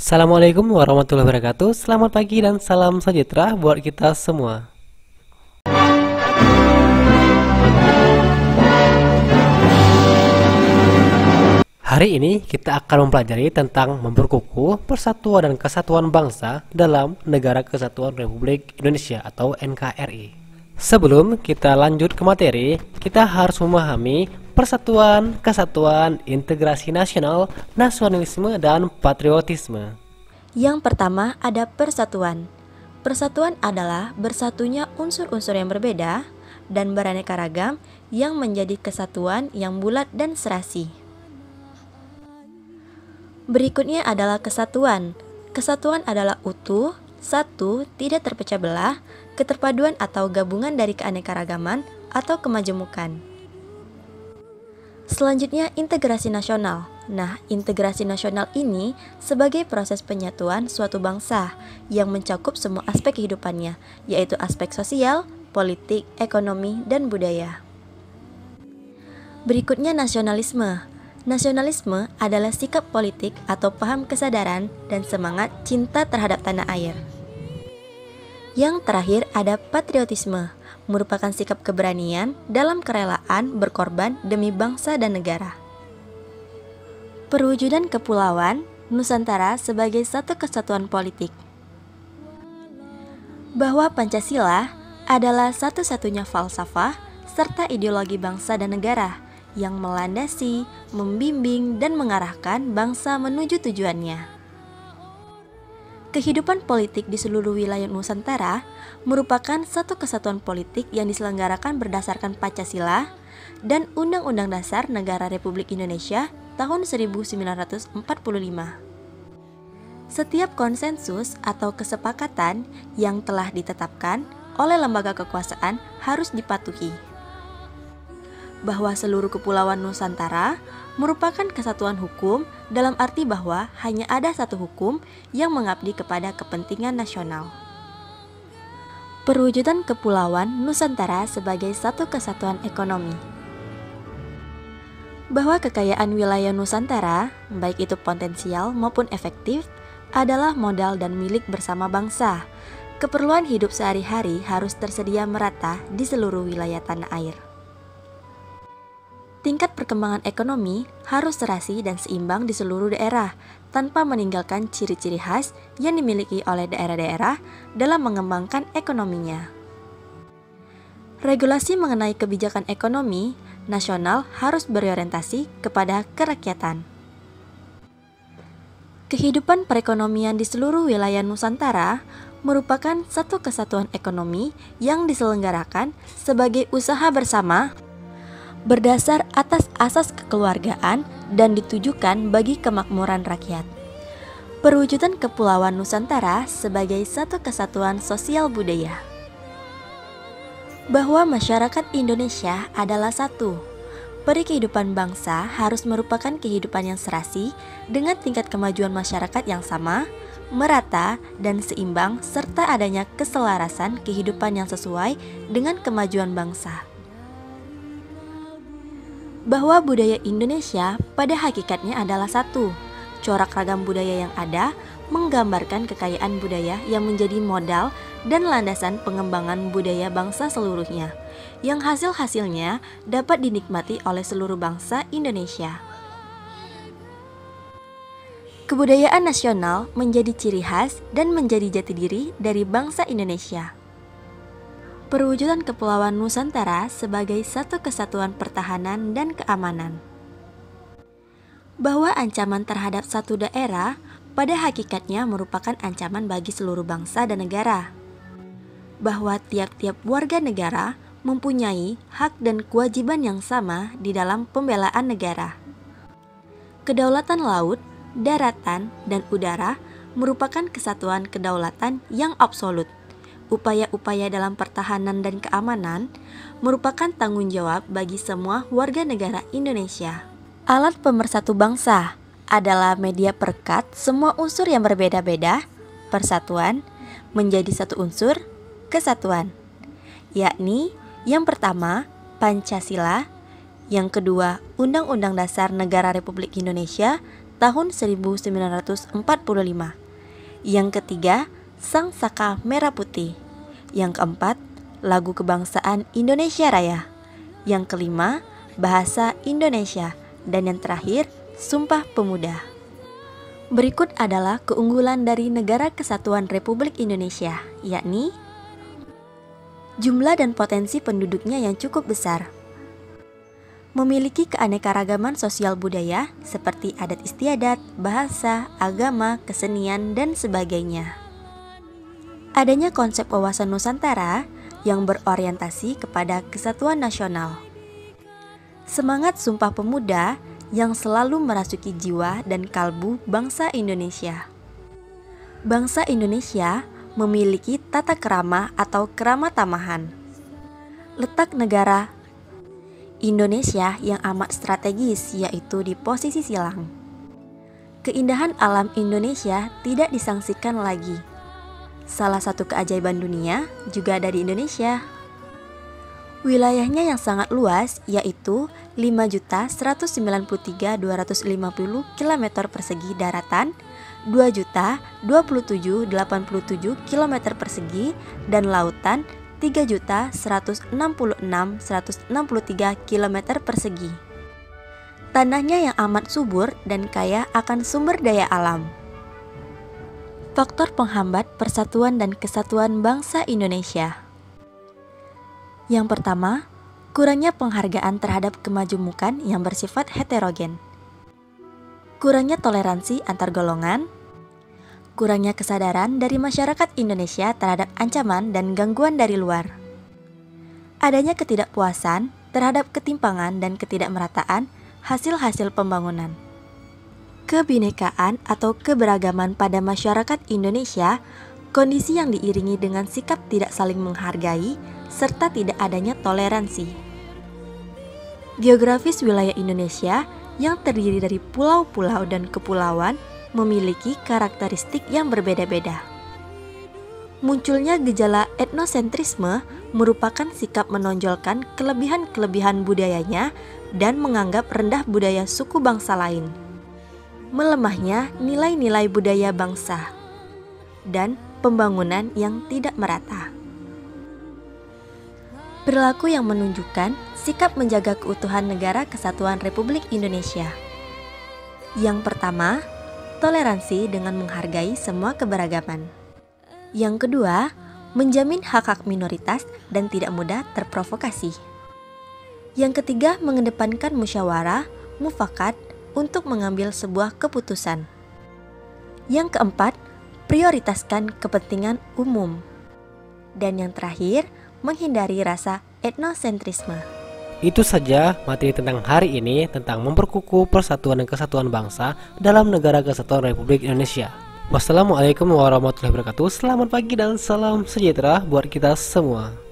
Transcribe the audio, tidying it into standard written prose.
Assalamualaikum warahmatullahi wabarakatuh. Selamat pagi dan salam sejahtera buat kita semua. Hari ini kita akan mempelajari tentang memperkukuh persatuan dan kesatuan bangsa dalam Negara Kesatuan Republik Indonesia atau NKRI. Sebelum kita lanjut ke materi, kita harus memahami persatuan, kesatuan, integrasi nasional, nasionalisme, dan patriotisme. Yang pertama ada persatuan. Persatuan adalah bersatunya unsur-unsur yang berbeda dan beraneka ragam yang menjadi kesatuan yang bulat dan serasi. Berikutnya adalah kesatuan. Kesatuan adalah utuh, satu, tidak terpecah belah, keterpaduan atau gabungan dari keanekaragaman atau kemajemukan. Selanjutnya integrasi nasional. Nah, integrasi nasional ini sebagai proses penyatuan suatu bangsa yang mencakup semua aspek kehidupannya, yaitu aspek sosial, politik, ekonomi, dan budaya. Berikutnya nasionalisme. Nasionalisme adalah sikap politik atau paham kesadaran dan semangat cinta terhadap tanah air. Yang terakhir ada patriotisme, merupakan sikap keberanian dalam kerelaan berkorban demi bangsa dan negara. Perwujudan kepulauan Nusantara sebagai satu kesatuan politik. Bahwa Pancasila adalah satu-satunya falsafah serta ideologi bangsa dan negara yang melandasi, membimbing, dan mengarahkan bangsa menuju tujuannya. Kehidupan politik di seluruh wilayah Nusantara merupakan satu kesatuan politik yang diselenggarakan berdasarkan Pancasila dan Undang-Undang Dasar Negara Republik Indonesia tahun 1945. Setiap konsensus atau kesepakatan yang telah ditetapkan oleh lembaga kekuasaan harus dipatuhi. Bahwa seluruh kepulauan Nusantara merupakan kesatuan hukum dalam arti bahwa hanya ada satu hukum yang mengabdi kepada kepentingan nasional. Perwujudan kepulauan Nusantara sebagai satu kesatuan ekonomi. Bahwa kekayaan wilayah Nusantara, baik itu potensial maupun efektif, adalah modal dan milik bersama bangsa. Keperluan hidup sehari-hari harus tersedia merata di seluruh wilayah tanah air. Tingkat perkembangan ekonomi harus serasi dan seimbang di seluruh daerah, tanpa meninggalkan ciri-ciri khas yang dimiliki oleh daerah-daerah dalam mengembangkan ekonominya. Regulasi mengenai kebijakan ekonomi nasional harus berorientasi kepada kerakyatan. Kehidupan perekonomian di seluruh wilayah Nusantara merupakan satu kesatuan ekonomi yang diselenggarakan sebagai usaha bersama berdasar atas asas kekeluargaan dan ditujukan bagi kemakmuran rakyat. Perwujudan kepulauan Nusantara sebagai satu kesatuan sosial budaya. Bahwa masyarakat Indonesia adalah satu. Peri kehidupan bangsa harus merupakan kehidupan yang serasi dengan tingkat kemajuan masyarakat yang sama, merata, dan seimbang serta adanya keselarasan kehidupan yang sesuai dengan kemajuan bangsa. Bahwa budaya Indonesia pada hakikatnya adalah satu. Corak ragam budaya yang ada menggambarkan kekayaan budaya yang menjadi modal dan landasan pengembangan budaya bangsa seluruhnya, yang hasil-hasilnya dapat dinikmati oleh seluruh bangsa Indonesia. Kebudayaan nasional menjadi ciri khas dan menjadi jati diri dari bangsa Indonesia. Perwujudan kepulauan Nusantara sebagai satu kesatuan pertahanan dan keamanan. Bahwa ancaman terhadap satu daerah pada hakikatnya merupakan ancaman bagi seluruh bangsa dan negara. Bahwa tiap-tiap warga negara mempunyai hak dan kewajiban yang sama di dalam pembelaan negara. Kedaulatan laut, daratan, dan udara merupakan kesatuan kedaulatan yang absolut. Upaya-upaya dalam pertahanan dan keamanan merupakan tanggung jawab bagi semua warga negara Indonesia. Alat pemersatu bangsa adalah media perekat semua unsur yang berbeda-beda, persatuan, menjadi satu unsur, kesatuan. Yakni yang pertama, Pancasila, yang kedua, Undang-Undang Dasar Negara Republik Indonesia tahun 1945. Yang ketiga, Sang Saka Merah Putih. Yang keempat, lagu kebangsaan Indonesia Raya. Yang kelima, bahasa Indonesia. Dan yang terakhir, Sumpah Pemuda. Berikut adalah keunggulan dari Negara Kesatuan Republik Indonesia, yakni jumlah dan potensi penduduknya yang cukup besar, memiliki keanekaragaman sosial budaya seperti adat istiadat, bahasa, agama, kesenian, dan sebagainya. Adanya konsep wawasan Nusantara yang berorientasi kepada kesatuan nasional. Semangat Sumpah Pemuda yang selalu merasuki jiwa dan kalbu bangsa Indonesia. Bangsa Indonesia memiliki tata kerama atau kerama tamahan. Letak negara Indonesia yang amat strategis, yaitu di posisi silang. Keindahan alam Indonesia tidak disangsikan lagi. Salah satu keajaiban dunia juga ada di Indonesia. Wilayahnya yang sangat luas, yaitu 5.193.250 km persegi daratan, 2.027.087 km persegi, dan lautan 3.166.163 km persegi. Tanahnya yang amat subur dan kaya akan sumber daya alam. Faktor penghambat persatuan dan kesatuan bangsa Indonesia. Yang pertama, kurangnya penghargaan terhadap kemajemukan yang bersifat heterogen. Kurangnya toleransi antar golongan. Kurangnya kesadaran dari masyarakat Indonesia terhadap ancaman dan gangguan dari luar. Adanya ketidakpuasan terhadap ketimpangan dan ketidakmerataan hasil-hasil pembangunan. Kebinekaan atau keberagaman pada masyarakat Indonesia, kondisi yang diiringi dengan sikap tidak saling menghargai, serta tidak adanya toleransi. Geografis wilayah Indonesia yang terdiri dari pulau-pulau dan kepulauan memiliki karakteristik yang berbeda-beda. Munculnya gejala etnosentrisme merupakan sikap menonjolkan kelebihan-kelebihan budayanya dan menganggap rendah budaya suku bangsa lain. Melemahnya nilai-nilai budaya bangsa dan pembangunan yang tidak merata. Perilaku yang menunjukkan sikap menjaga keutuhan Negara Kesatuan Republik Indonesia. Yang pertama, toleransi dengan menghargai semua keberagaman. Yang kedua, menjamin hak-hak minoritas dan tidak mudah terprovokasi. Yang ketiga, mengedepankan musyawarah, mufakat untuk mengambil sebuah keputusan. Yang keempat, prioritaskan kepentingan umum. Dan yang terakhir, menghindari rasa etnosentrisme. Itu saja materi tentang hari ini tentang memperkukuh persatuan dan kesatuan bangsa dalam Negara Kesatuan Republik Indonesia. Wassalamualaikum warahmatullahi wabarakatuh. Selamat pagi dan salam sejahtera buat kita semua.